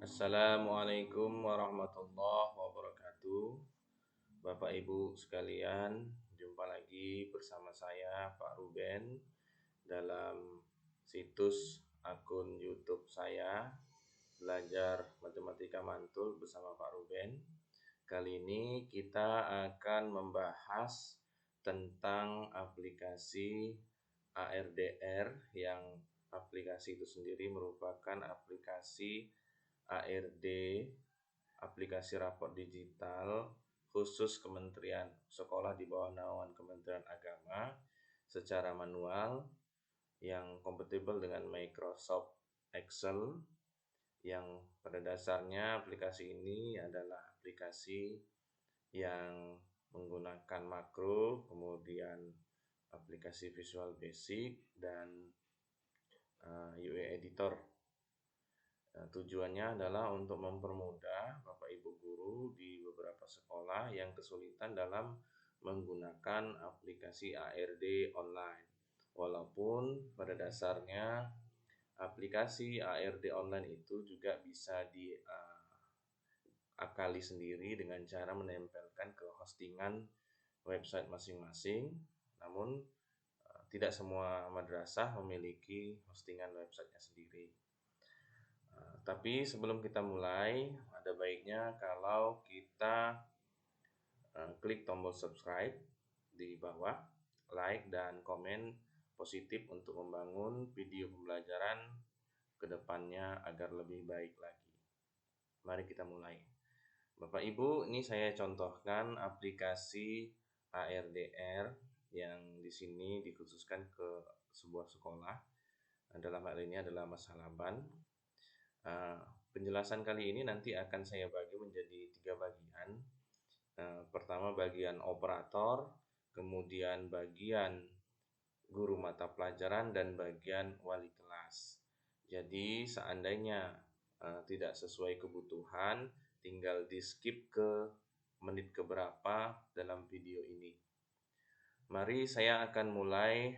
Assalamualaikum warahmatullahi wabarakatuh. Bapak Ibu sekalian, jumpa lagi bersama saya Pak Ruben dalam situs akun YouTube saya Belajar Matematika Mantul bersama Pak Ruben. Kali ini kita akan membahas tentang aplikasi ARDR yang aplikasi itu sendiri merupakan aplikasi ARD, aplikasi rapor digital khusus Kementerian Sekolah di bawah naungan Kementerian Agama secara manual yang kompatibel dengan Microsoft Excel, yang pada dasarnya aplikasi ini adalah aplikasi yang menggunakan makro, kemudian aplikasi Visual Basic dan UI Editor. Tujuannya adalah untuk mempermudah Bapak Ibu guru di beberapa sekolah yang kesulitan dalam menggunakan aplikasi ARD online. Walaupun pada dasarnya aplikasi ARD online itu juga bisa diakali sendiri dengan cara menempelkan ke hostingan website masing-masing. Namun tidak semua madrasah memiliki hostingan websitenya sendiri. Tapi sebelum kita mulai, ada baiknya kalau kita klik tombol subscribe di bawah, like dan komen positif untuk membangun video pembelajaran ke depannya agar lebih baik lagi. Mari kita mulai. Bapak Ibu, ini saya contohkan aplikasi ARDR yang di sini dikhususkan ke sebuah sekolah. Dalam hal ini adalah Mas Halaban. Penjelasan kali ini nanti akan saya bagi menjadi 3 bagian. Pertama bagian operator, kemudian bagian guru mata pelajaran, dan bagian wali kelas. Jadi seandainya tidak sesuai kebutuhan, tinggal di skip ke menit keberapa dalam video ini. Mari saya akan mulai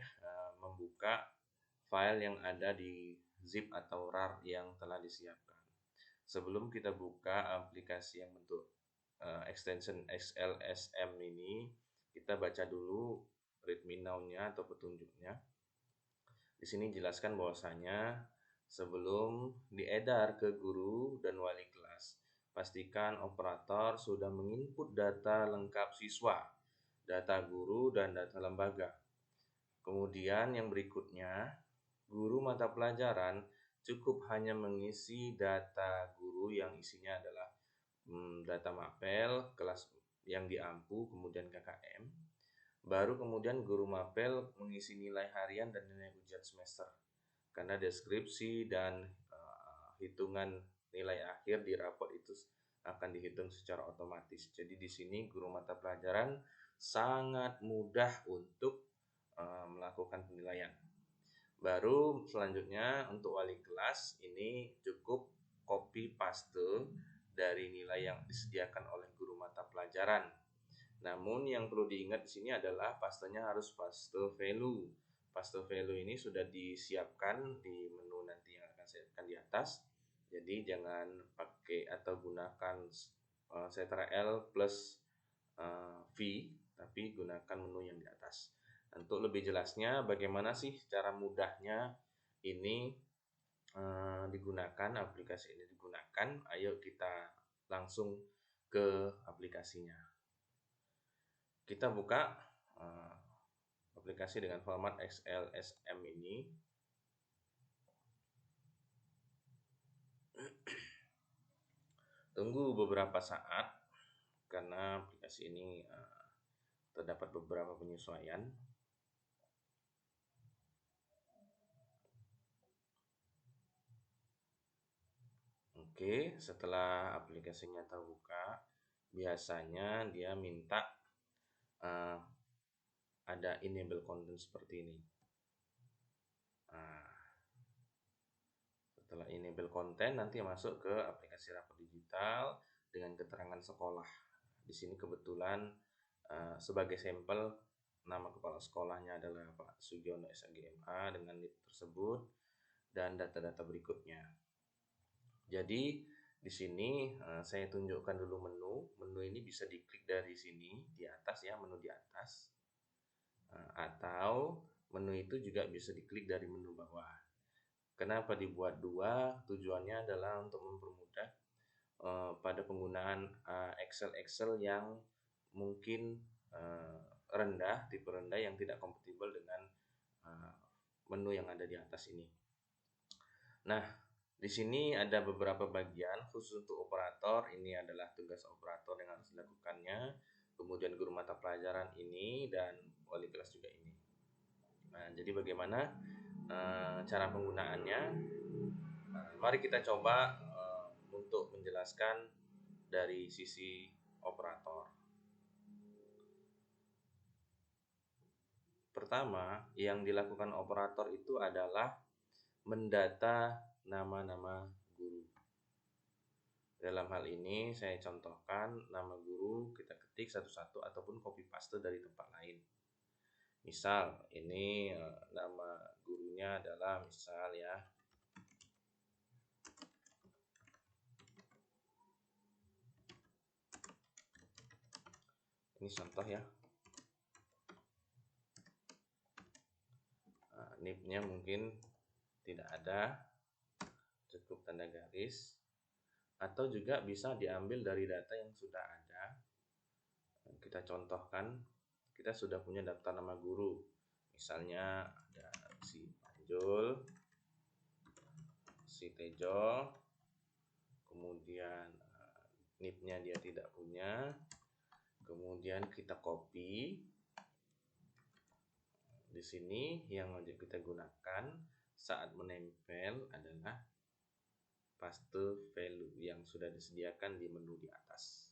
membuka file yang ada di zip atau RAR yang telah disiapkan. Sebelum kita buka aplikasi yang bentuk extension XLSM ini, kita baca dulu readme now-nya atau petunjuknya. Di sini jelaskan bahwasanya sebelum diedar ke guru dan wali kelas, pastikan operator sudah menginput data lengkap siswa, data guru, dan data lembaga. Kemudian yang berikutnya, guru mata pelajaran cukup hanya mengisi data guru yang isinya adalah data mapel, kelas yang diampu, kemudian KKM. Baru kemudian guru mapel mengisi nilai harian dan nilai ujian semester. Karena deskripsi dan hitungan nilai akhir di rapor itu akan dihitung secara otomatis. Jadi di sini guru mata pelajaran sangat mudah untuk melakukan penilaian. Baru selanjutnya untuk wali kelas ini cukup copy paste dari nilai yang disediakan oleh guru mata pelajaran. Namun yang perlu diingat di sini adalah pastenya harus paste value. Paste value ini sudah disiapkan di menu nanti yang akan saya akan di atas. Jadi jangan pakai atau gunakan Ctrl plus V, tapi gunakan menu yang di atas. Untuk lebih jelasnya bagaimana sih cara mudahnya ini digunakan, aplikasi ini digunakan, ayo kita langsung ke aplikasinya. Kita buka aplikasi dengan format XLSM ini. Tunggu beberapa saat karena aplikasi ini terdapat beberapa penyesuaian. Oke, setelah aplikasinya terbuka, biasanya dia minta ada enable content seperti ini. Setelah enable content, nanti masuk ke aplikasi rapor digital dengan keterangan sekolah. Di sini kebetulan sebagai sampel nama kepala sekolahnya adalah Pak Sugiono SAGMA dengan NIP tersebut dan data-data berikutnya. Jadi Di sini saya tunjukkan dulu menu. Menu ini bisa diklik dari sini di atas ya, menu di atas. Atau menu itu juga bisa diklik dari menu bawah. Kenapa dibuat dua? Tujuannya adalah untuk mempermudah pada penggunaan Excel yang mungkin rendah, tipe rendah yang tidak kompatibel dengan menu yang ada di atas ini. Nah, di sini ada beberapa bagian khusus untuk operator. Ini adalah tugas operator yang harus dilakukannya. Kemudian guru mata pelajaran ini dan wali kelas juga ini. Nah, jadi bagaimana cara penggunaannya? Mari kita coba untuk menjelaskan dari sisi operator. Pertama, yang dilakukan operator itu adalah mendata nama-nama guru. Dalam hal ini saya contohkan nama guru kita ketik satu-satu ataupun copy paste dari tempat lain. Misal ini nama gurunya adalah misal ya. Ini contoh ya. NIP-nya mungkin tidak ada, cukup tanda garis, atau juga bisa diambil dari data yang sudah ada. Kita contohkan, kita sudah punya daftar nama guru, misalnya ada si Panjul, si Tejo, kemudian NIP-nya dia tidak punya, kemudian kita copy. Di sini yang wajib kita gunakan saat menempel adalah paste value yang sudah disediakan di menu di atas.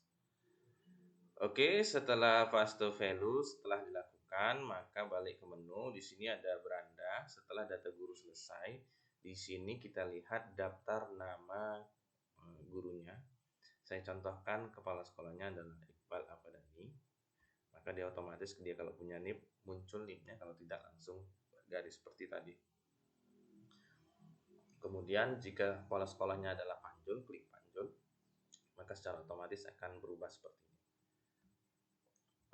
Oke, setelah paste value setelah dilakukan, maka balik ke menu. Di sini ada beranda. Setelah data guru selesai, di sini kita lihat daftar nama gurunya. Saya contohkan kepala sekolahnya adalah Iqbal Afadani. Maka dia otomatis kalau punya NIP muncul NIP-nya, kalau tidak langsung garis seperti tadi. Kemudian jika kepala sekolahnya adalah Panjul, klik Panjul, maka secara otomatis akan berubah seperti ini.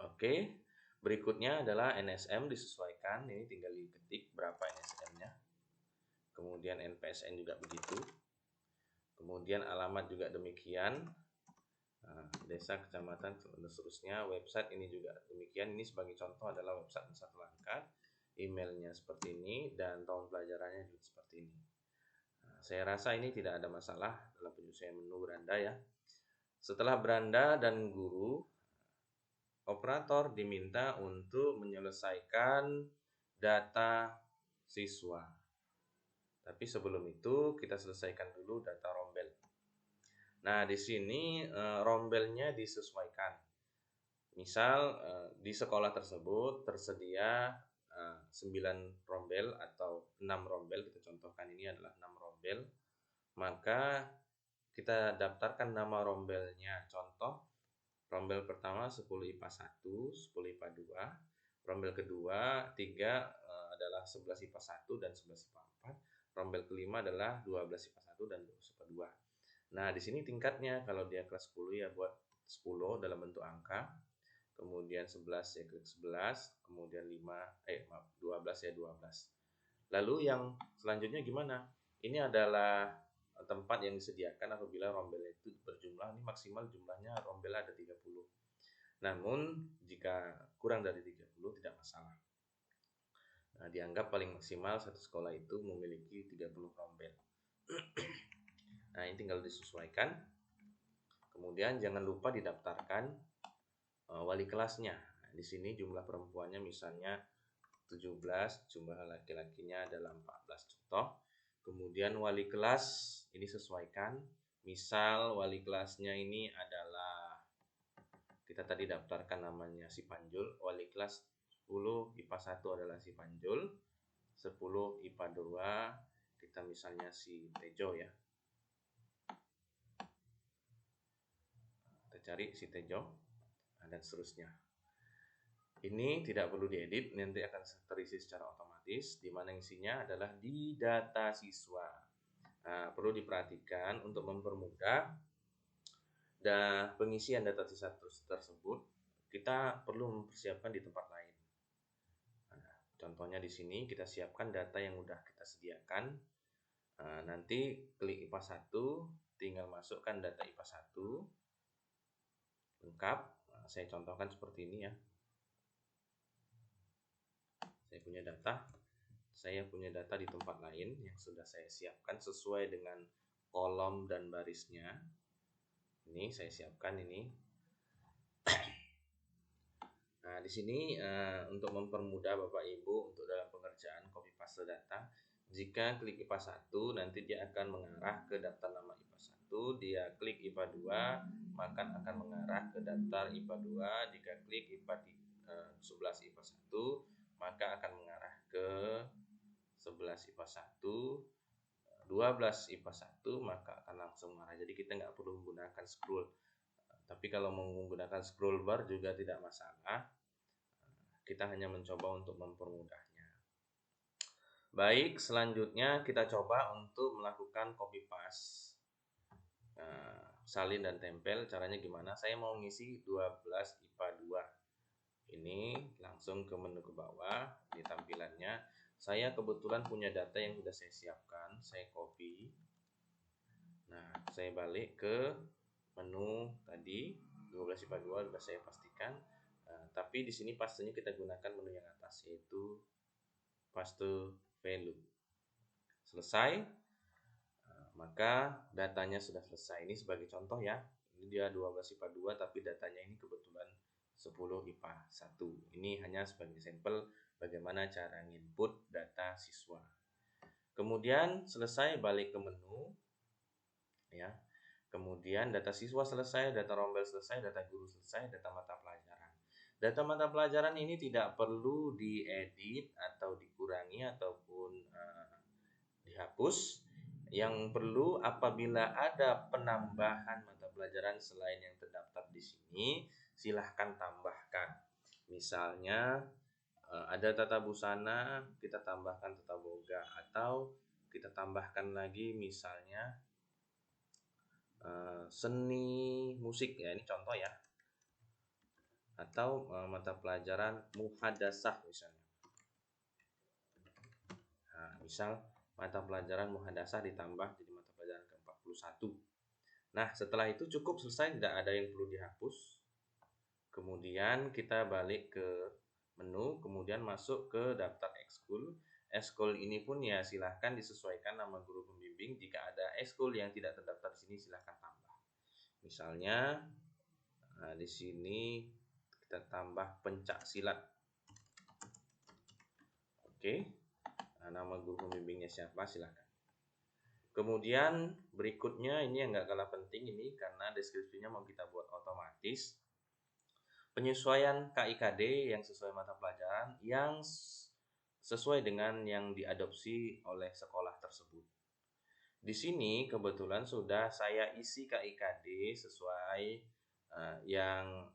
Oke, berikutnya adalah NSM disesuaikan. Ini tinggal diketik berapa NSM-nya. Kemudian NPSN juga begitu. Kemudian alamat juga demikian. Desa, kecamatan, dan seterusnya. Website ini juga demikian. Ini sebagai contoh adalah website satu langkah. Emailnya seperti ini dan tahun pelajarannya juga seperti ini. Saya rasa ini tidak ada masalah dalam penyesuaian menu beranda ya. Setelah beranda dan guru, operator diminta untuk menyelesaikan data siswa. Tapi sebelum itu kita selesaikan dulu data rombel. Nah, di sini rombelnya disesuaikan. Misal di sekolah tersebut tersedia 9 rombel atau 6 rombel, kita contohkan ini adalah 6 rombel. Maka kita daftarkan nama rombelnya. Contoh, rombel pertama 10 IPA 1, 10 IPA 2. Rombel kedua 3 adalah 11 IPA 1 dan 11 IPA 4. Rombel kelima adalah 12 IPA 1 dan 12 IPA 2. Nah, di sini tingkatnya kalau dia kelas 10 ya buat 10 dalam bentuk angka. Kemudian 11 ya klik 11, kemudian 12 ya 12. Lalu yang selanjutnya gimana? Ini adalah tempat yang disediakan apabila rombel itu berjumlah, ini maksimal jumlahnya rombel ada 30. Namun jika kurang dari 30 tidak masalah. Nah, dianggap paling maksimal satu sekolah itu memiliki 30 rombel. Nah, ini tinggal disesuaikan. Kemudian jangan lupa didaftarkan wali kelasnya. Nah, di sini jumlah perempuannya misalnya 17, jumlah laki-lakinya adalah 14 contoh. Kemudian wali kelas ini sesuaikan. Misal wali kelasnya ini adalah, kita tadi daftarkan namanya si Panjul, wali kelas 10 IPA 1 adalah si Panjul, 10 IPA 2 kita misalnya si Tejo ya. Kita cari si Tejo dan seterusnya. Ini tidak perlu diedit, nanti akan terisi secara otomatis, di mana isinya adalah di data siswa. Nah, perlu diperhatikan untuk mempermudah pengisian data tersebut, kita perlu mempersiapkan di tempat lain. Nah, contohnya di sini kita siapkan data yang sudah kita sediakan. Nah, nanti klik IPA 1, tinggal masukkan data IPA 1 lengkap. Nah, saya contohkan seperti ini ya. Saya punya data di tempat lain yang sudah saya siapkan sesuai dengan kolom dan barisnya. Ini saya siapkan ini. Nah, di sini untuk mempermudah Bapak Ibu untuk dalam pengerjaan copy paste data, jika klik IPA 1 nanti dia akan mengarah ke daftar nama IPA 1, dia klik IPA 2 maka akan mengarah ke daftar IPA 2, jika klik IPA 11 IPA 1 maka akan mengarah ke 11 IPA 1, 12 IPA 1 maka akan langsung mengarah. Jadi kita nggak perlu menggunakan scroll. Tapi kalau menggunakan scroll bar juga tidak masalah. Kita hanya mencoba untuk mempermudahnya. Baik, selanjutnya kita coba untuk melakukan copy paste. Salin dan tempel, caranya gimana? Saya mau ngisi 12 IPA 2. Ini langsung ke menu ke bawah, di tampilannya. Saya kebetulan punya data yang sudah saya siapkan, saya copy. Nah, saya balik ke menu tadi 12 IPA 2 sudah saya pastikan. Tapi di sini pastenya kita gunakan menu yang atas, yaitu paste value. Selesai, maka datanya sudah selesai. Ini sebagai contoh ya. Ini dia 12 IPA 2 tapi datanya ini kebetulan 10 IPA 1. Ini hanya sebagai sampel bagaimana cara input data siswa. Kemudian selesai, balik ke menu ya. Kemudian data siswa selesai, data rombel selesai, data guru selesai, data mata pelajaran. Data mata pelajaran ini tidak perlu diedit atau dikurangi ataupun dihapus. Yang perlu apabila ada penambahan mata pelajaran selain yang terdaftar di sini, silahkan tambahkan. Misalnya ada tata busana, kita tambahkan tata boga, atau kita tambahkan lagi misalnya seni musik ya, ini contoh ya, atau mata pelajaran muhadasah misalnya. Nah, misal mata pelajaran muhadasah ditambah jadi mata pelajaran ke-41. Nah, setelah itu cukup selesai, tidak ada yang perlu dihapus. Kemudian kita balik ke menu, kemudian masuk ke daftar ekskul. Ekskul ini pun ya silahkan disesuaikan nama guru pembimbing. Jika ada ekskul yang tidak terdaftar di sini, silahkan tambah. Misalnya, di sini kita tambah pencak silat. Oke, nama guru pembimbingnya siapa, silahkan. Kemudian berikutnya ini yang nggak kalah penting ini karena deskripsinya mau kita buat otomatis. Penyesuaian KIKD yang sesuai mata pelajaran yang sesuai dengan yang diadopsi oleh sekolah tersebut. Di sini kebetulan sudah saya isi KIKD sesuai yang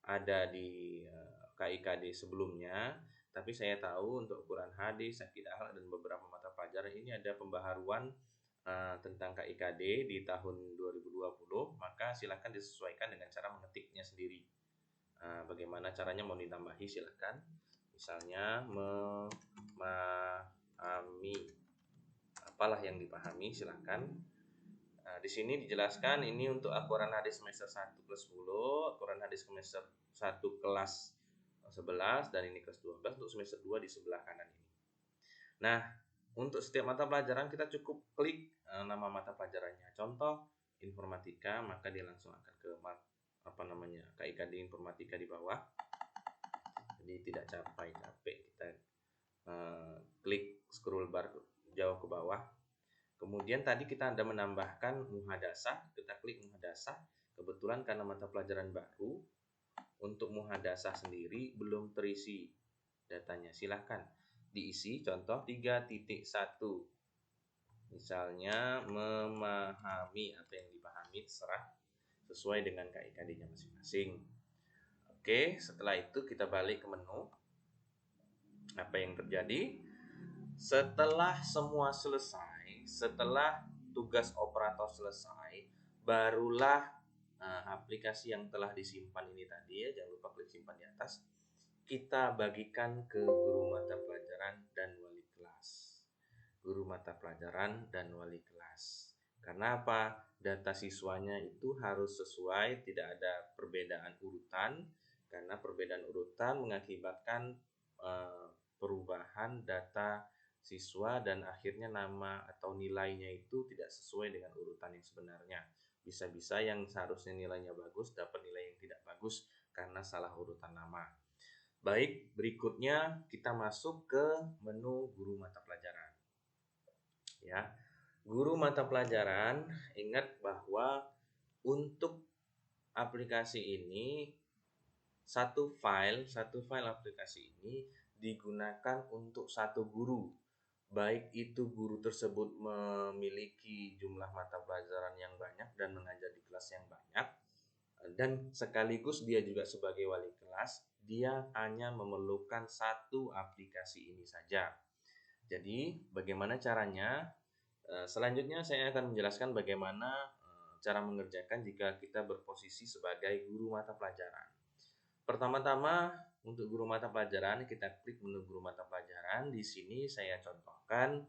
ada di KIKD sebelumnya, tapi saya tahu untuk ukuran hadis, sakit akhlak dan beberapa mata pelajaran ini ada pembaharuan tentang KIKD di tahun 2020, maka silakan disesuaikan dengan cara mengetiknya sendiri. Bagaimana caranya mau ditambahi silakan. Misalnya memahami, apalah yang dipahami silakan. Nah, di sini dijelaskan ini untuk Al-Quran hadis semester 1 kelas 10, Al-Quran hadis semester 1 kelas 11, dan ini kelas 12 untuk semester 2 di sebelah kanan ini. Nah, untuk setiap mata pelajaran kita cukup klik nama mata pelajarannya. Contoh informatika, maka dia langsung akan ke KIKD informatika di bawah. Jadi tidak capek kita klik scroll bar jauh ke bawah. Kemudian tadi kita ada menambahkan muhadasah, kita klik muhadasah. Kebetulan karena mata pelajaran baru, untuk muhadasah sendiri belum terisi datanya. Silahkan diisi, contoh 3.1. Misalnya memahami, apa yang dipahami terserah sesuai dengan KIKD-nya masing-masing. Oke, setelah itu kita balik ke menu. Apa yang terjadi? Setelah semua selesai, setelah tugas operator selesai, barulah aplikasi yang telah disimpan ini tadi ya, jangan lupa klik simpan di atas, kita bagikan ke guru mata pelajaran dan wali kelas. Guru mata pelajaran dan wali kelas. Karena apa? Data siswanya itu harus sesuai, tidak ada perbedaan urutan, karena perbedaan urutan mengakibatkan perubahan data siswa dan akhirnya nama atau nilainya itu tidak sesuai dengan urutan yang sebenarnya. Bisa-bisa yang seharusnya nilainya bagus dapat nilai yang tidak bagus karena salah urutan nama. Baik, berikutnya kita masuk ke menu guru mata pelajaran. Ya, guru mata pelajaran, ingat bahwa untuk aplikasi ini satu file aplikasi ini digunakan untuk satu guru. Baik itu guru tersebut memiliki jumlah mata pelajaran yang banyak dan mengajar di kelas yang banyak, dan sekaligus dia juga sebagai wali kelas, dia hanya memerlukan satu aplikasi ini saja. Jadi bagaimana caranya? Selanjutnya saya akan menjelaskan bagaimana cara mengerjakan jika kita berposisi sebagai guru mata pelajaran. Pertama-tama untuk guru mata pelajaran kita klik menu guru mata pelajaran. Di sini saya contohkan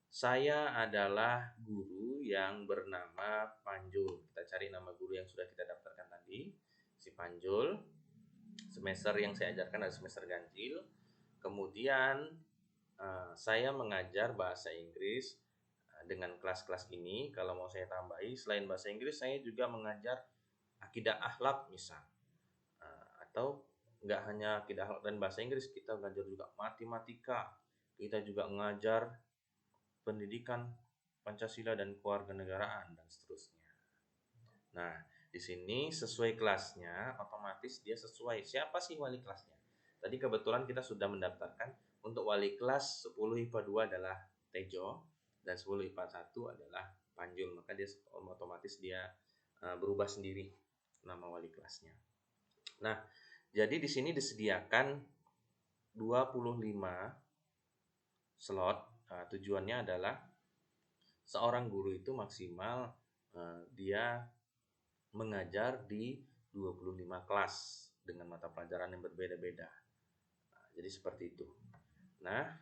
saya adalah guru yang bernama Panjul. Kita cari nama guru yang sudah kita daftarkan tadi, si Panjul. Semester yang saya ajarkan adalah semester ganjil. Kemudian saya mengajar bahasa Inggris dengan kelas-kelas ini. Kalau mau saya tambahi, selain bahasa Inggris, saya juga mengajar akidah akhlak misal. Atau nggak hanya akidah akhlak dan bahasa Inggris, kita mengajar juga matematika. Kita juga mengajar pendidikan Pancasila dan kewarganegaraan dan seterusnya. Nah, di sini sesuai kelasnya, otomatis dia sesuai siapa sih wali kelasnya. Tadi kebetulan kita sudah mendaftarkan untuk wali kelas 10 IPA 2 adalah Tejo dan 10 IPA 1 adalah Panjul, maka dia otomatis dia berubah sendiri nama wali kelasnya. Nah, jadi di sini disediakan 25 slot. Tujuannya adalah seorang guru itu maksimal dia mengajar di 25 kelas dengan mata pelajaran yang berbeda-beda. Jadi seperti itu. Nah,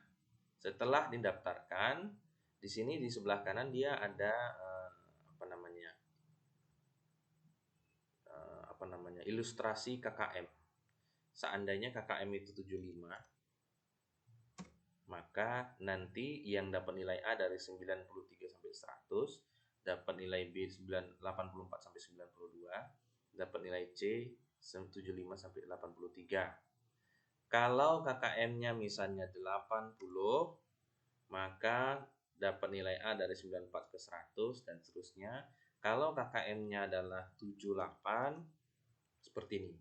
setelah didaftarkan, di sini di sebelah kanan dia ada ilustrasi KKM. Seandainya KKM itu 75, maka nanti yang dapat nilai A dari 93 sampai 100, dapat nilai B 84 sampai 92, dapat nilai C 75 sampai 83. Kalau KKM-nya misalnya 80, maka dapat nilai A dari 94 ke 100 dan seterusnya. Kalau KKM-nya adalah 78, seperti ini.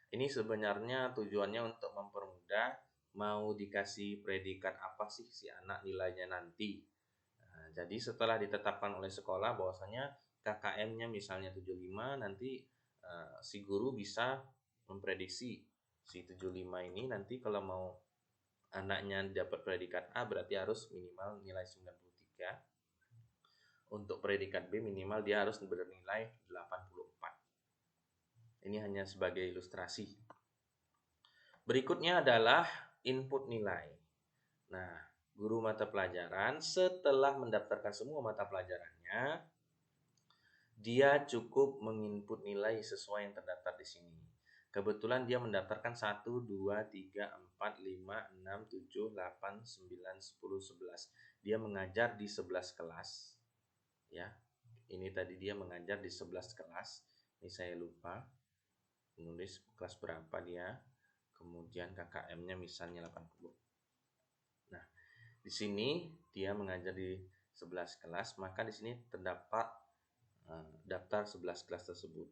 Ini sebenarnya tujuannya untuk mempermudah mau dikasih predikat apa sih si anak nilainya nanti. Nah, jadi setelah ditetapkan oleh sekolah bahwasanya KKM-nya misalnya 75, nanti si guru bisa memprediksi si 75 ini nanti kalau mau anaknya dapat predikat A berarti harus minimal nilai 93. Untuk predikat B minimal dia harus bernilai 84. Ini hanya sebagai ilustrasi. Berikutnya adalah input nilai. Nah, guru mata pelajaran setelah mendaftarkan semua mata pelajarannya, dia cukup menginput nilai sesuai yang terdaftar di sini. Kebetulan dia mendaftarkan 1, 2, 3, 4, 5, 6, 7, 8, 9, 10, 11. Dia mengajar di 11 kelas. Ya. Ini tadi dia mengajar di 11 kelas. Ini saya lupa menulis kelas berapa dia. Kemudian KKM-nya misalnya 80. Nah, di sini dia mengajar di 11 kelas, maka di sini terdapat daftar 11 kelas tersebut.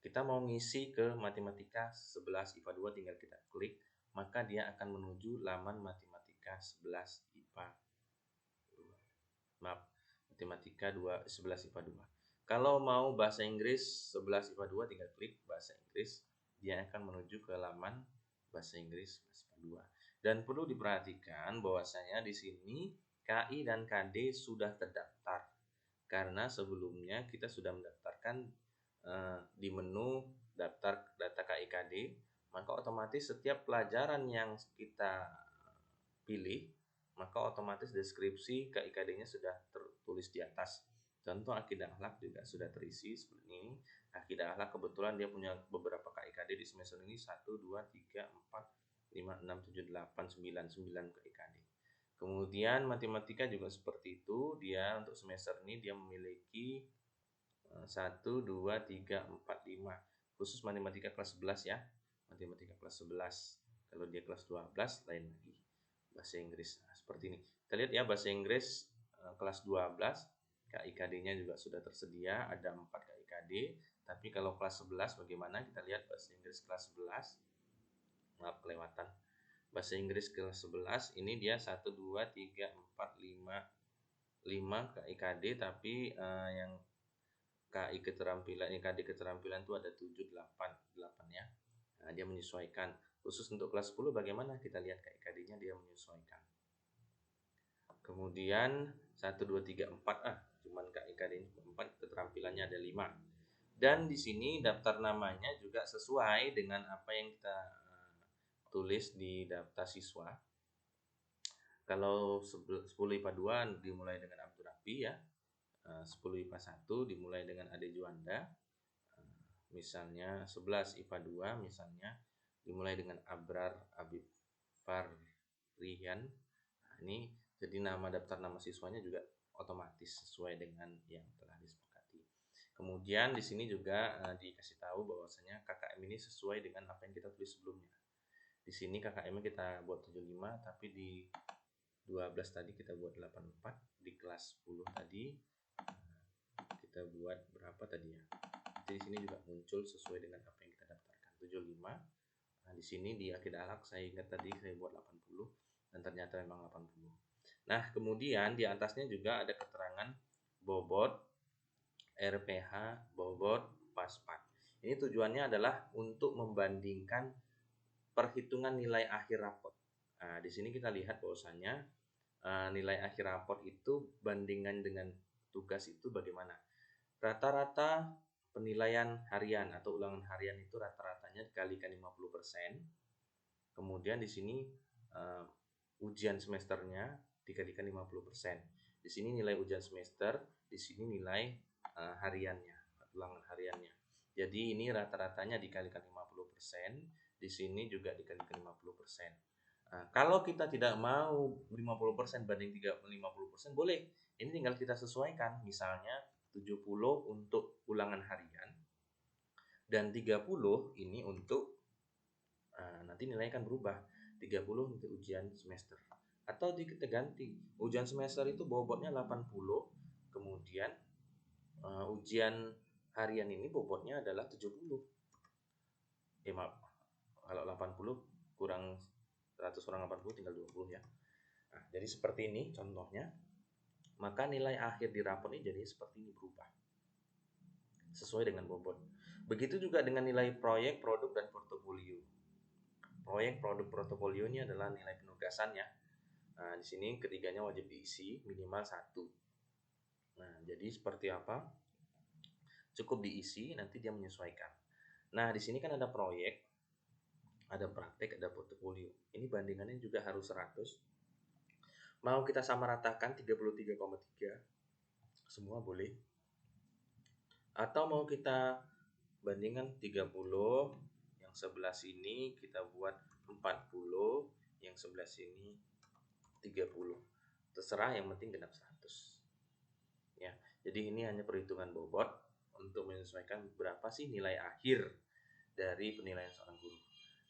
Kita mau ngisi ke matematika 11 IPA 2, tinggal kita klik, maka dia akan menuju laman matematika 11 IPA 2. Matematika 11 IPA 2. Kalau mau bahasa Inggris 11 IPA 2, tinggal klik bahasa Inggris, dia akan menuju ke laman bahasa Inggris IPA 2. Dan perlu diperhatikan bahwasanya di sini KI dan KD sudah terdaftar. Karena sebelumnya kita sudah mendaftarkan di menu daftar data KI KD, maka otomatis setiap pelajaran yang kita pilih, maka otomatis deskripsi KI KD-nya sudah tertulis di atas. Contoh akidah akhlak juga sudah terisi seperti ini. Akidah akhlak kebetulan dia punya beberapa KIKD di semester ini 1, 2, 3, 4, 5, 6, 7, 8, 9 KIKD. Kemudian matematika juga seperti itu. Dia untuk semester ini dia memiliki 1, 2, 3, 4, 5. Khusus matematika kelas 11 ya. Matematika kelas 11. Kalau dia kelas 12 lain lagi. Bahasa Inggris. Nah, seperti ini. Kita lihat ya bahasa Inggris kelas 12. KIKD-nya juga sudah tersedia, ada 4 KIKD. Tapi kalau kelas 11 bagaimana? Kita lihat bahasa Inggris kelas 11. Maaf kelewatan. Bahasa Inggris kelas 11 ini dia 1, 2, 3, 4, 5 KIKD, tapi yang KI keterampilan, KD keterampilan itu ada 7, 8 ya. Nah, dia menyesuaikan. Khusus untuk kelas 10 bagaimana? Kita lihat KIKD-nya dia menyesuaikan. Kemudian 1, 2, 3, 4 cuman KIKD 4, keterampilannya ada 5. Dan di sini daftar namanya juga sesuai dengan apa yang kita tulis di daftar siswa. Kalau 10 IPA 2 dimulai dengan Abdul Rafi ya. 10 IPA 1 dimulai dengan Ade Juanda. Misalnya 11 IPA 2 misalnya dimulai dengan Abrar Abib Farrihan. Nah, ini jadi nama daftar nama siswanya juga otomatis sesuai dengan yang telah disepakati. Kemudian di sini juga dikasih tahu bahwasanya KKM ini sesuai dengan apa yang kita tulis sebelumnya. Di sini KKM kita buat 75, tapi di 12 tadi kita buat 84, di kelas 10 tadi kita buat berapa tadi ya? Jadi di sini juga muncul sesuai dengan apa yang kita daftarkan 75. Nah, di sini di akidah akhlak saya ingat tadi saya buat 80 dan ternyata memang 80. Nah, kemudian di atasnya juga ada keterangan bobot, RPH, bobot, paspat. Ini tujuannya adalah untuk membandingkan perhitungan nilai akhir rapot. Nah, di sini kita lihat bahwasanya nilai akhir rapot itu bandingan dengan tugas itu bagaimana. Rata-rata penilaian harian atau ulangan harian itu rata-ratanya dikalikan 50%. Kemudian di sini ujian semesternya dikalikan 50%. Di sini nilai ujian semester, di sini nilai hariannya, ulangan hariannya. Jadi ini rata-ratanya dikalikan 50%, di sini juga dikalikan 50%. Kalau kita tidak mau 50% banding 50% boleh. Ini tinggal kita sesuaikan. Misalnya 70 untuk ulangan harian dan 30 ini untuk nanti nilai akan berubah. 30 untuk ujian semester. Atau kita ganti. Ujian semester itu bobotnya 80, kemudian ujian harian ini bobotnya adalah 70. Maaf. Kalau 80 kurang 100 kurang 80 tinggal 20 ya. Nah, jadi seperti ini contohnya. Maka nilai akhir di rapor ini jadi seperti ini berubah. Sesuai dengan bobot. Begitu juga dengan nilai proyek, produk, dan portofolio. Proyek, produk, portofolio ini adalah nilai penugasannya. Nah, di sini ketiganya wajib diisi minimal 1. Nah, jadi seperti apa? Cukup diisi, nanti dia menyesuaikan. Nah, di sini kan ada proyek, ada praktek, ada portofolio. Ini bandingannya juga harus 100. Mau kita samaratakan 33,3, semua boleh. Atau mau kita bandingkan 30, yang sebelah sini kita buat 40, yang sebelah sini 30. Terserah, yang penting genap 100. Ya, jadi ini hanya perhitungan bobot untuk menyesuaikan berapa sih nilai akhir dari penilaian seorang guru.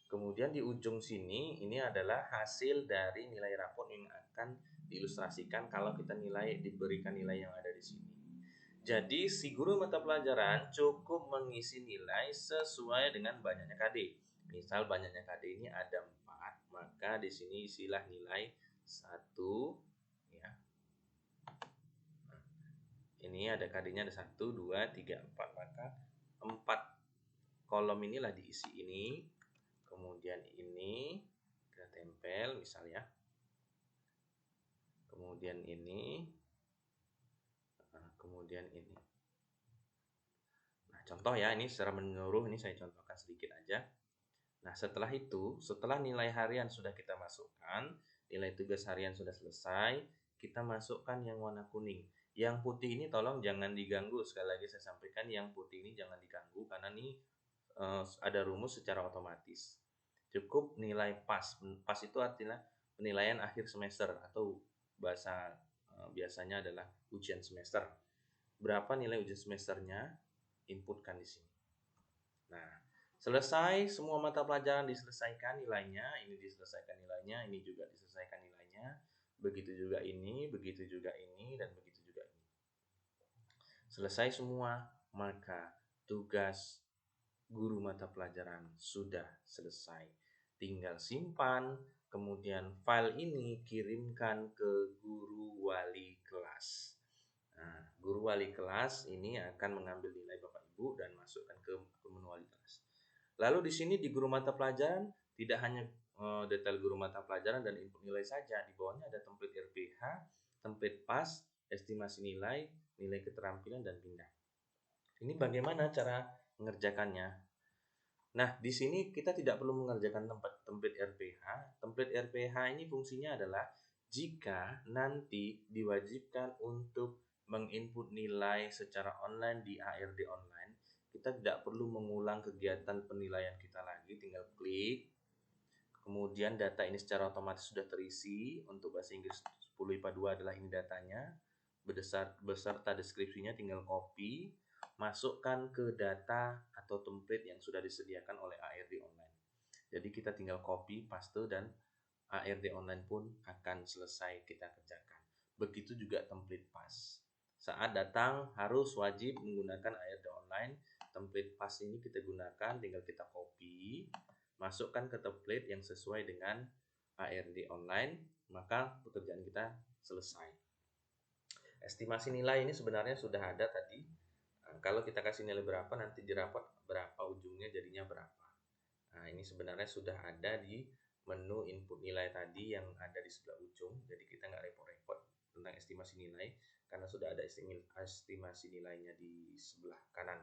Kemudian di ujung sini ini adalah hasil dari nilai rapor yang akan diilustrasikan kalau kita diberikan nilai yang ada di sini. Jadi si guru mata pelajaran cukup mengisi nilai sesuai dengan banyaknya KD. Misal banyaknya KD ini ada 4, maka di sini isilah nilai 1 ya. Ini ada KD-nya ada 1, 2, 3, 4, maka 4 kolom inilah diisi ini. Kemudian ini kita tempel misalnya. Kemudian kemudian ini, kemudian ini. Nah, contoh ya, ini secara menyeluruh, ini saya contohkan sedikit aja. Nah, setelah itu, setelah nilai harian sudah kita masukkan, nilai tugas harian sudah selesai, kita masukkan yang warna kuning. Yang putih ini tolong jangan diganggu, sekali lagi saya sampaikan, yang putih ini jangan diganggu, karena ini ada rumus secara otomatis. Cukup nilai pas. Pas itu artinya penilaian akhir semester, atau bahasa biasanya adalah ujian semester. Berapa nilai ujian semesternya? Inputkan di sini. Nah, selesai semua mata pelajaran diselesaikan nilainya, ini diselesaikan nilainya, ini juga diselesaikan nilainya, begitu juga ini, begitu juga ini, dan begitu juga ini. Selesai semua, maka tugas guru mata pelajaran sudah selesai. Tinggal simpan, kemudian file ini kirimkan ke guru wali kelas. Nah, guru wali kelas ini akan mengambil nilai Bapak Ibu dan masukkan ke menu wali kelas. Lalu di sini di guru mata pelajaran tidak hanya detail guru mata pelajaran dan input nilai saja, di bawahnya ada template RPH, template PAS, estimasi nilai, nilai keterampilan dan pindah. Ini bagaimana cara mengerjakannya? Nah, di sini kita tidak perlu mengerjakan template RPH. Template RPH ini fungsinya adalah jika nanti diwajibkan untuk menginput nilai secara online di ARD online, kita tidak perlu mengulang kegiatan penilaian kita lagi, tinggal klik. Kemudian data ini secara otomatis sudah terisi. Untuk bahasa Inggris 10 IPA 2 adalah ini datanya. Beserta deskripsinya tinggal copy, masukkan ke data atau template yang sudah disediakan oleh ARD online. Jadi kita tinggal copy, paste, dan ARD online pun akan selesai kita kerjakan. Begitu juga template PAS. Saat datang harus wajib menggunakan ARD online. Template PAS ini kita gunakan, tinggal kita copy, masukkan ke template yang sesuai dengan ARD online, maka pekerjaan kita selesai. Estimasi nilai ini sebenarnya sudah ada tadi. Nah, kalau kita kasih nilai berapa, nanti di rapot berapa ujungnya jadinya berapa. Nah, ini sebenarnya sudah ada di menu input nilai tadi yang ada di sebelah ujung. Jadi kita nggak repot-repot tentang estimasi nilai, karena sudah ada estimasi nilainya di sebelah kanan.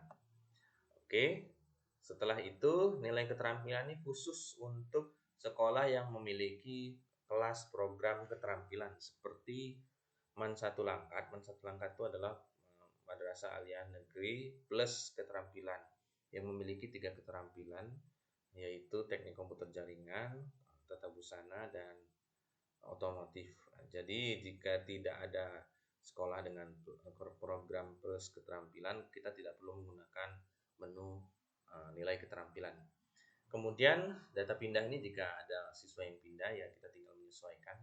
Oke, setelah itu nilai keterampilan ini khusus untuk sekolah yang memiliki kelas program keterampilan seperti MAN 1 Langkat. MAN 1 Langkat itu adalah Madrasah Aliyah Negeri plus keterampilan yang memiliki 3 keterampilan, yaitu teknik komputer jaringan, tata busana, dan otomotif. Jadi jika tidak ada sekolah dengan program plus keterampilan, kita tidak perlu menggunakan menu nilai keterampilan. Kemudian data pindah ini jika ada siswa yang pindah, ya kita tinggal menyesuaikan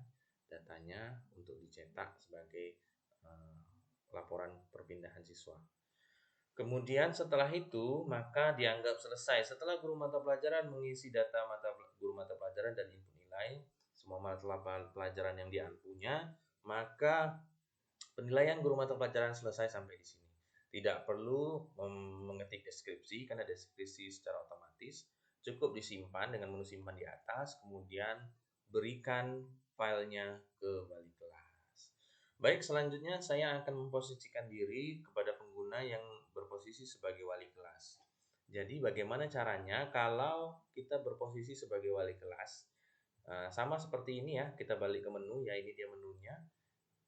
datanya untuk dicetak sebagai laporan perpindahan siswa. Kemudian setelah itu maka dianggap selesai. Setelah guru mata pelajaran mengisi data guru mata pelajaran dan input nilai semua mata pelajaran yang dia punya, maka penilaian guru mata pelajaran selesai sampai di sini. Tidak perlu mengetik deskripsi karena deskripsi secara otomatis. Cukup disimpan dengan menu simpan di atas, kemudian berikan filenya ke wali kelas. Baik, selanjutnya saya akan memposisikan diri kepada pengguna yang berposisi sebagai wali kelas. Jadi bagaimana caranya kalau kita berposisi sebagai wali kelas? Sama seperti ini ya, kita balik ke menu, ya ini dia menunya.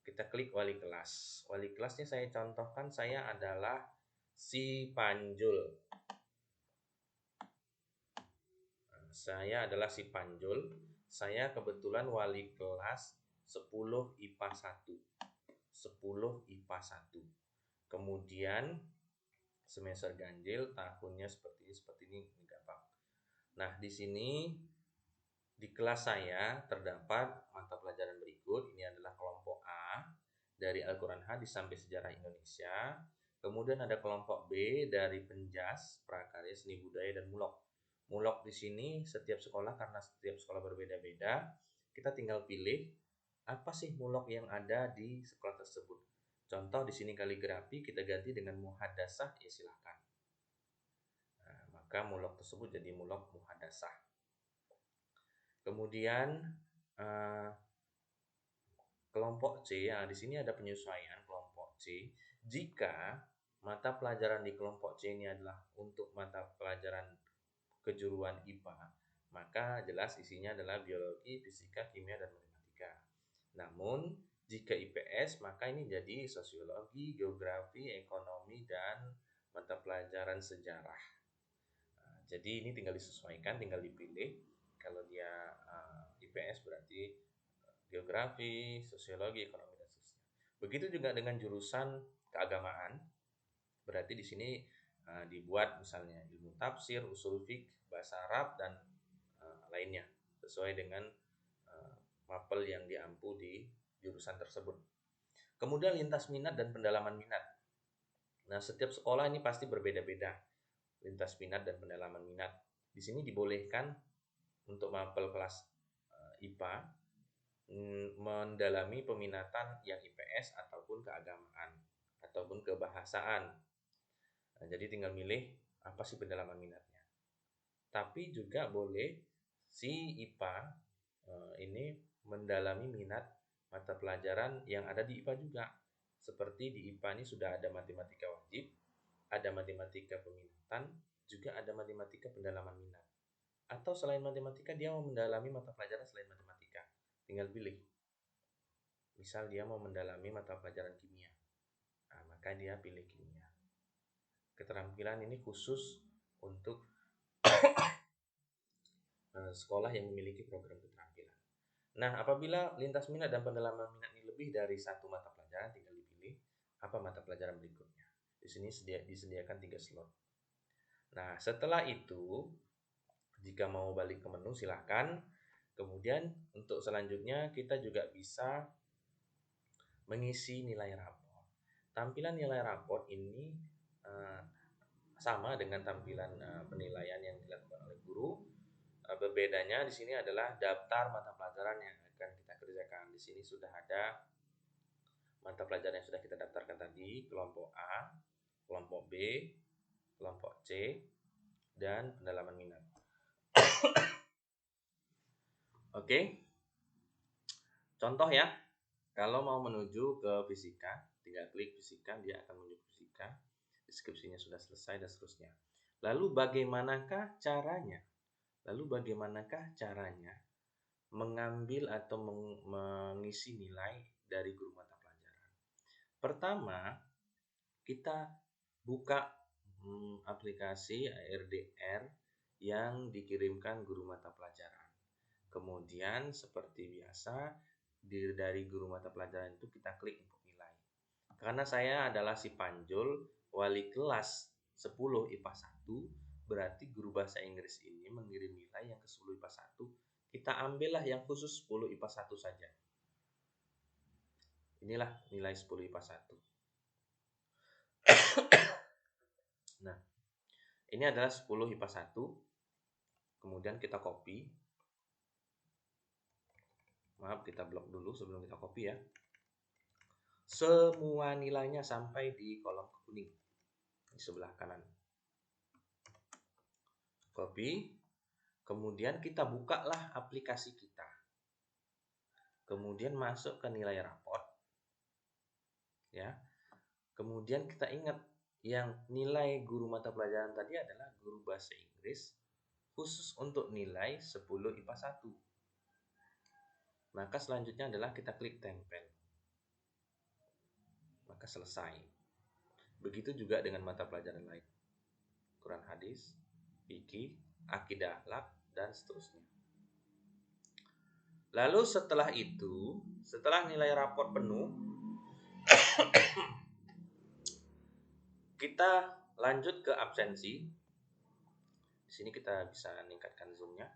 Kita klik wali kelas. Wali kelasnya saya contohkan, saya adalah si Panjul. Saya adalah si Panjul. Saya kebetulan wali kelas 10 IPA 1. 10 IPA 1. Kemudian semester ganjil, tahunnya seperti ini gampang. Nah, di sini di kelas saya terdapat mata pelajaran berikut. Ini adalah kelompok A dari Al-Quran Hadis sampai Sejarah Indonesia. Kemudian ada kelompok B dari Penjas, Prakarya, Seni Budaya, dan Mulok. Mulok di sini setiap sekolah, karena setiap sekolah berbeda-beda, kita tinggal pilih apa sih mulok yang ada di sekolah tersebut. Contoh di sini kaligrafi, kita ganti dengan muhadasah, ya silahkan. Nah, maka mulok tersebut jadi mulok muhadasah. Kemudian kelompok C, ya di sini ada penyesuaian kelompok C. Jika mata pelajaran di kelompok C ini adalah untuk mata pelajaran kejuruan IPA, maka jelas isinya adalah biologi, fisika, kimia, dan matematika. Namun, jika IPS, maka ini jadi sosiologi, geografi, ekonomi, dan mata pelajaran sejarah. Nah, jadi ini tinggal disesuaikan, tinggal dipilih. Kalau dia IPS berarti geografi, sosiologi, ekonomi, dan seterusnya. Begitu juga dengan jurusan keagamaan. Berarti di sini dibuat misalnya ilmu tafsir, usul fiqh, bahasa Arab, dan lainnya sesuai dengan mapel yang diampu di jurusan tersebut. Kemudian lintas minat dan pendalaman minat. Nah, setiap sekolah ini pasti berbeda-beda lintas minat dan pendalaman minat. Di sini dibolehkan untuk mapel kelas IPA mendalami peminatan yang IPS ataupun keagamaan ataupun kebahasaan. Nah, jadi tinggal milih apa sih pendalaman minatnya. Tapi juga boleh si IPA ini mendalami minat mata pelajaran yang ada di IPA juga. Seperti di IPA ini sudah ada matematika wajib, ada matematika peminatan, juga ada matematika pendalaman minat. Atau selain matematika dia mau mendalami mata pelajaran selain matematika. Tinggal pilih. Misal dia mau mendalami mata pelajaran kimia. Nah, maka dia pilih kimia. Keterampilan ini khusus untuk sekolah yang memiliki program keterampilan. Nah, apabila lintas minat dan pendalaman minat ini lebih dari satu mata pelajaran, tinggal dipilih apa mata pelajaran berikutnya. Di sini disediakan 3 slot. Nah, setelah itu, jika mau balik ke menu silahkan. Kemudian untuk selanjutnya kita juga bisa mengisi nilai rapor. Tampilan nilai rapor ini sama dengan tampilan penilaian yang dilakukan oleh guru. Berbedanya di sini adalah daftar mata pelajaran yang akan kita kerjakan. Di sini sudah ada mata pelajaran yang sudah kita daftarkan tadi, kelompok A, kelompok B, kelompok C, dan pendalaman minat. Oke. Contoh ya, kalau mau menuju ke fisika, tinggal klik fisika, dia akan menuju ke fisika. Deskripsinya sudah selesai dan seterusnya. Lalu bagaimanakah caranya? Mengambil atau mengisi nilai dari guru mata pelajaran? Pertama, kita buka aplikasi ARDR yang dikirimkan guru mata pelajaran. Kemudian seperti biasa dari guru mata pelajaran itu kita klik untuk nilai. Karena saya adalah si Panjul, wali kelas 10 IPA 1, berarti guru bahasa Inggris ini mengirim nilai yang ke 10 IPA 1. Kita ambillah yang khusus 10 IPA 1 saja. Inilah nilai 10 IPA 1. Nah, ini adalah 10 IPA 1. Kemudian kita copy. Maaf, kita blok dulu sebelum kita copy ya. Semua nilainya sampai di kolom kuning di sebelah kanan. Copy. Kemudian kita bukalah aplikasi kita. Kemudian masuk ke nilai raport. Ya. Kemudian kita ingat yang nilai guru mata pelajaran tadi adalah guru bahasa Inggris khusus untuk nilai 10 IPA 1. Maka selanjutnya adalah kita klik tempel. Maka selesai. Begitu juga dengan mata pelajaran lain. Quran hadis, fikih, akidah akhlak, dan seterusnya. Lalu setelah itu, setelah nilai raport penuh, kita lanjut ke absensi. Di sini kita bisa meningkatkan zoom-nya.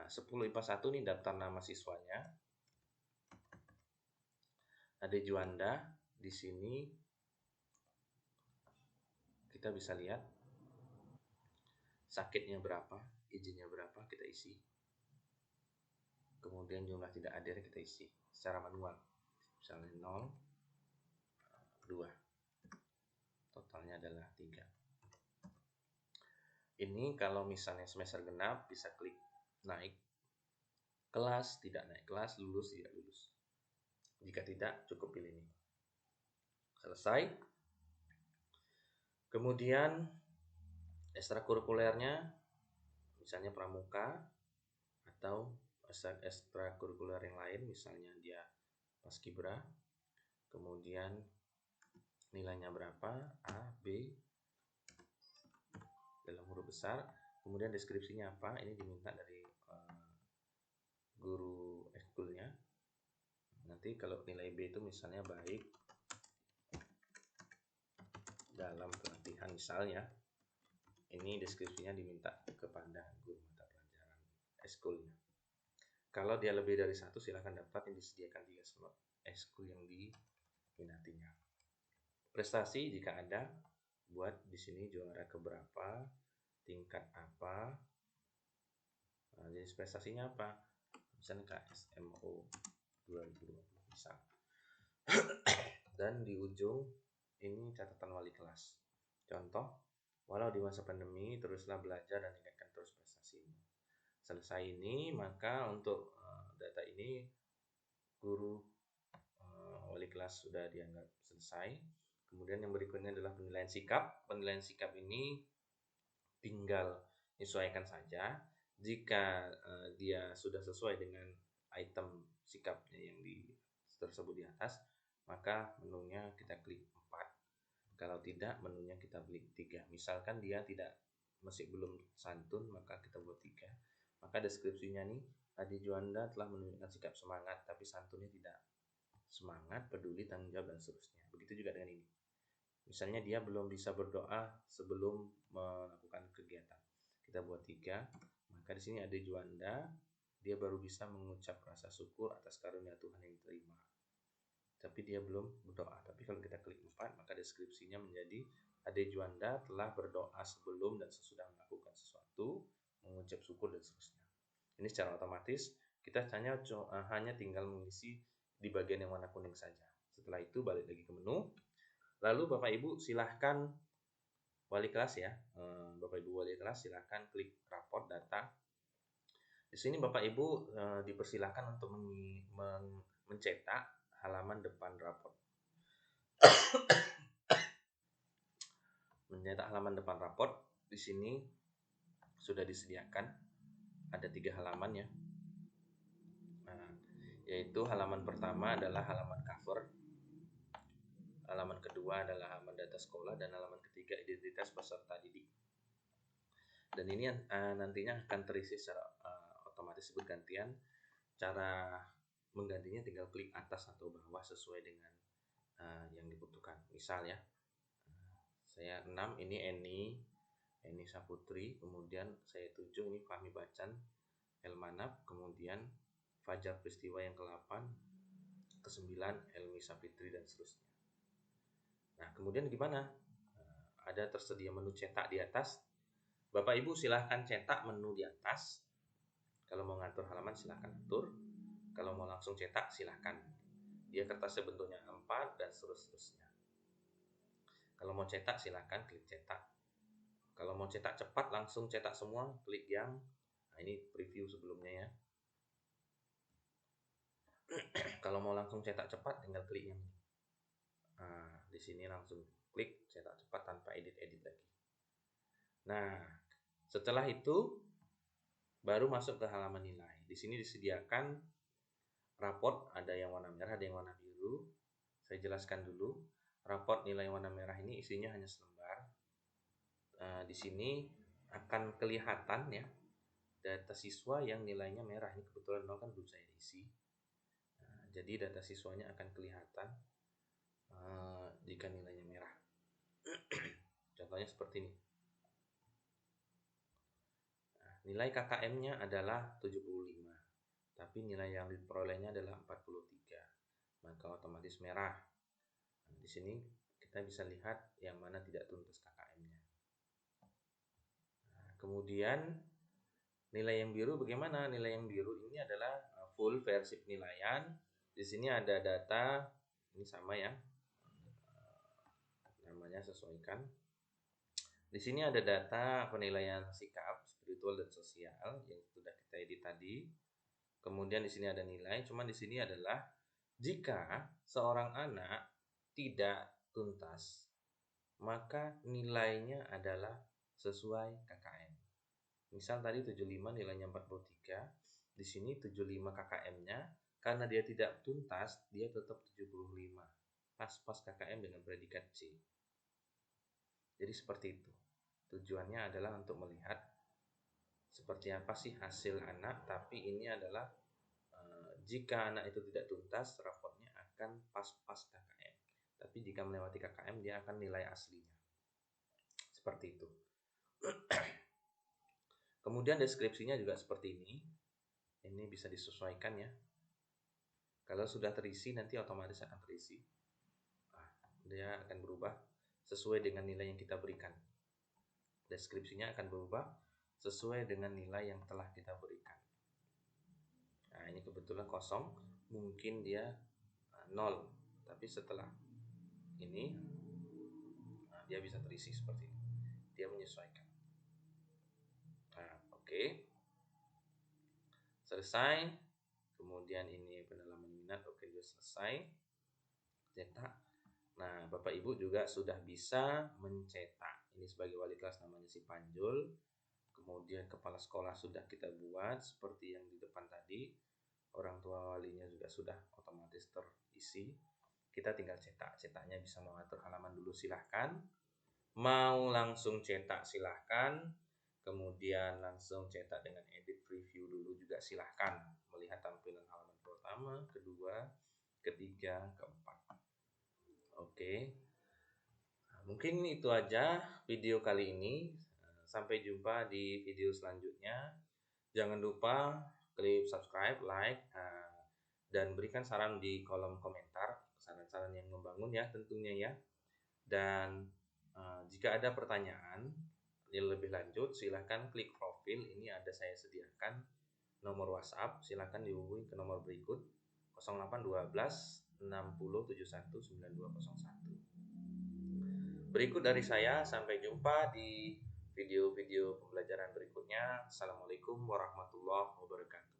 10 IPA 1 ini daftar nama siswanya. Ada Juanda. Di sini kita bisa lihat sakitnya berapa, izinnya berapa, kita isi. Kemudian jumlah tidak hadir kita isi secara manual. Misalnya 0, 2. Totalnya adalah 3. Ini kalau misalnya semester genap bisa klik naik kelas, tidak naik kelas, lulus, tidak lulus. Jika tidak, cukup pilih ini. Selesai. Kemudian ekstrakurikulernya, misalnya pramuka atau ekstrakurikuler yang lain, misalnya dia paskibra. Kemudian nilainya berapa? A, B dalam huruf besar. Kemudian deskripsinya apa? Ini diminta dari guru ekskulnya. Nanti kalau nilai B itu misalnya baik dalam pelatihan misalnya, ini deskripsinya diminta kepada guru mata pelajaran ekskulnya. Kalau dia lebih dari 1, silahkan daftar, yang disediakan 3 slot ekskul yang diminatinya. Prestasi jika ada, buat di sini juara keberapa, tingkat apa. Nah, jadi prestasinya apa? Misalnya KSMO 2020 misal. Dan di ujung ini catatan wali kelas. Contoh, walau di masa pandemi teruslah belajar dan tingkatkan terus prestasimu. Selesai ini, maka untuk data ini guru wali kelas sudah dianggap selesai. Kemudian yang berikutnya adalah penilaian sikap. Penilaian sikap ini tinggal menyesuaikan saja. Jika dia sudah sesuai dengan item sikapnya yang tersebut di atas, maka menunya kita klik 4. Kalau tidak, menunya kita klik 3. Misalkan dia masih belum santun, maka kita buat 3. Maka deskripsinya nih, Adi Juanda telah menunjukkan sikap semangat, tapi santunnya tidak semangat, peduli, tanggung jawab, dan seterusnya. Begitu juga dengan ini. Misalnya dia belum bisa berdoa sebelum melakukan kegiatan, kita buat 3. Maka di sini ada Juanda, dia baru bisa mengucap rasa syukur atas karunia Tuhan yang diterima, tapi dia belum berdoa. Tapi kalau kita klik 4, maka deskripsinya menjadi Ade Juanda telah berdoa sebelum dan sesudah melakukan sesuatu, mengucap syukur dan seterusnya. Ini secara otomatis kita hanya tinggal mengisi di bagian yang warna kuning saja. Setelah itu balik lagi ke menu. Lalu Bapak Ibu silahkan wali kelas ya, Bapak Ibu wali kelas silahkan klik raport data. Di sini Bapak Ibu dipersilahkan untuk mencetak halaman depan raport. Mencetak halaman depan raport di sini sudah disediakan ada 3 halaman ya. Nah, yaitu halaman pertama adalah halaman cover, halaman kedua adalah halaman data sekolah, dan halaman ketiga identitas peserta didik. Dan ini nantinya akan terisi secara otomatis bergantian. Cara menggantinya tinggal klik atas atau bawah sesuai dengan yang dibutuhkan. Misal ya, saya 6 ini Eni Saputri, kemudian saya 7 ini Fahmi Bacan Elmanap, kemudian Fajar Peristiwa yang ke-8, ke-9 Elmi Sapitri, dan seterusnya. Nah, kemudian gimana? Ada tersedia menu cetak di atas. Bapak Ibu silahkan cetak menu di atas. Kalau mau ngatur halaman silahkan atur. Kalau mau langsung cetak silahkan. Dia kertasnya bentuknya A4 dan seterusnya. Kalau mau cetak silahkan klik cetak. Kalau mau cetak cepat langsung cetak semua, klik yang ini preview sebelumnya ya. Kalau mau langsung cetak cepat tinggal klik yang ini. Nah, di sini langsung klik cetak cepat tanpa edit-edit lagi. Nah, setelah itu baru masuk ke halaman nilai. Di sini disediakan raport, ada yang warna merah, ada yang warna biru. Saya jelaskan dulu. Raport nilai warna merah ini isinya hanya selembar. Di sini akan kelihatan ya data siswa yang nilainya merah. Ini kebetulan 0 kan belum saya isi. Jadi data siswanya akan kelihatan jika nilainya merah. Contohnya seperti ini. Nilai KKM-nya adalah 75, tapi nilai yang diperolehnya adalah 43, maka otomatis merah. Nah, di sini kita bisa lihat yang mana tidak tuntas KKM-nya. Nah, kemudian nilai yang biru bagaimana? Nilai yang biru ini adalah full versi penilaian. Di sini ada data, ini sama ya, namanya sesuaikan. Di sini ada data penilaian sikap, spiritual, dan sosial yang sudah kita edit tadi. Kemudian di sini ada nilai, cuman di sini adalah Jika seorang anak tidak tuntas, maka nilainya adalah sesuai KKM. Misal tadi 75 nilainya 43, di sini 75 KKM-nya, karena dia tidak tuntas, dia tetap 75. Pas KKM dengan predikat C. Jadi seperti itu. Tujuannya adalah untuk melihat seperti apa sih hasil anak, tapi ini adalah jika anak itu tidak tuntas, raportnya akan pas KKM. Tapi jika melewati KKM, dia akan nilai aslinya. Seperti itu. Kemudian deskripsinya juga seperti ini. Ini bisa disesuaikan ya. Kalau sudah terisi, nanti otomatis akan terisi. Dia akan berubah sesuai dengan nilai yang kita berikan. Deskripsinya akan berubah sesuai dengan nilai yang telah kita berikan. Nah, ini kebetulan kosong, mungkin dia 0, tapi setelah ini dia bisa terisi seperti ini. Dia menyesuaikan. Nah, oke. Selesai. Kemudian ini pendalaman minat, oke, sudah selesai. Cetak. Nah, Bapak Ibu juga sudah bisa mencetak. Ini sebagai wali kelas namanya si Panjul. Kemudian kepala sekolah sudah kita buat seperti yang di depan tadi. Orang tua walinya juga sudah otomatis terisi. Kita tinggal cetak. Cetaknya bisa mengatur halaman dulu, silahkan. Mau langsung cetak silahkan. Kemudian langsung cetak dengan edit preview dulu juga silahkan. Melihat tampilan halaman pertama, kedua, ketiga, keempat. Oke. Mungkin itu aja video kali ini. Sampai jumpa di video selanjutnya. Jangan lupa klik subscribe, like, dan berikan saran di kolom komentar. Saran-saran yang membangun ya tentunya ya. Dan jika ada pertanyaan yang lebih lanjut, silahkan klik profil. Ini ada saya sediakan nomor WhatsApp. Silahkan dihubungi ke nomor berikut 0812 60 71 9201. Berikut dari saya, sampai jumpa di video-video pembelajaran berikutnya. Assalamualaikum warahmatullahi wabarakatuh.